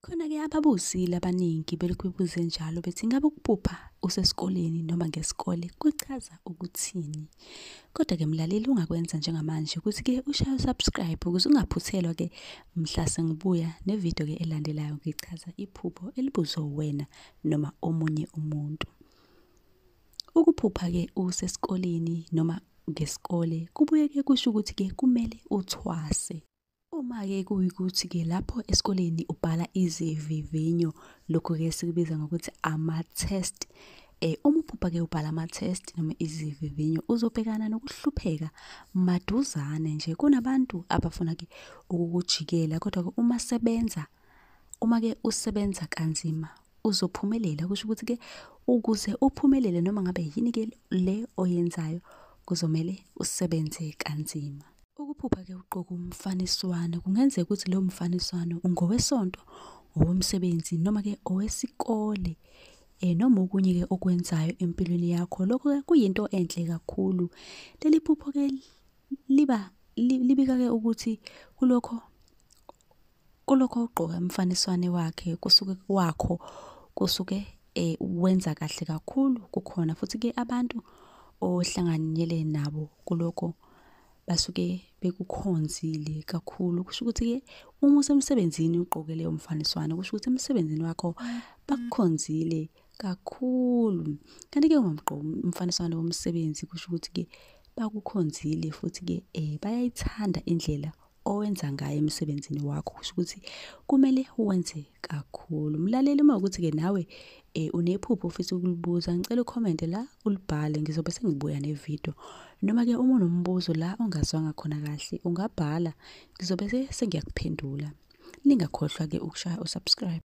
Khona-ke ababuzile abaningi belokhu bebuze njalo bethi ngabe ukuphupha usesikoleni noma ngesikole kuchaza ukuthini? Kodwa-ke mlaleli ungakwenza njengamanje ukuthi-ke ushaye u-subscribe ukuze ungaphuthelwa-ke mhla sengibuya nevidiyo-ke elandelayo ngichaza iphupho elibuzwe wena noma omunye umuntu. Ukuphupha-ke usesikoleni noma ngesikole kubuye-ke kusho ukuthi-ke kumele uthwase. Uma-ke kuyikuthi-ke lapho esikoleni ubhala izivivinyo, lokhu-ke sikubiza ngokuthi ama-test. Uma uphupha-ke ubhala ama-test noma izivivinyo uzobhekana nokuhlupheka maduzane nje. Kunabantu abafuna-ke ukukujikela kodwa-ke uma-ke usebenza kanzima uzophumelela. Kusho ukuthi-ke ukuze uphumelele noma ngabe yini-ke le oyenzayo kuzomele usebenze kanzima. Ukuphupha-ke uqoka umfaniswano kungenzeka ukuthi lowo mfaniswano ungowesonto, owomsebenzi noma-ke owesikole noma okunye-ke okwenzayo empilweni yakho. Lokho-ke kuyinto enhle kakhulu. Leli phupho-ke libika-ke ukuthi kulokho ugqoka umfaniswane kusuke wenza kahle kakhulu kukhona. Futhi-ke abantu ohlanganyele nabo kulokho basuke bekukhonzile kakhulu. Kusho ukuthi-ke uma usemsebenzini ugqoke leyo mfaniswano kusho ukuthi emsebenzini wakho bakukhonzile kakhulu. Kanti-ke uma ugqoka umfaniswano womsebenzi kusho ukuthi-ke bakukhonzile futhi-ke bayayithanda indlela owenza ngayo emsebenzini wakho. Kusho ukuthi kumele wenze kakhulu. Mlaleli, uma ukuthi-ke nawe unephupho ofisa ukulibuza ngicela ukhomente la ulibhale, ngizobe sengibuya nevidiyo. Noma-ke uma unombuzo la ongazwanga khona kahle ungabhala, ngizobe sengiyakuphendula. Ningakhohlwa-ke ukushaya u-subscribe.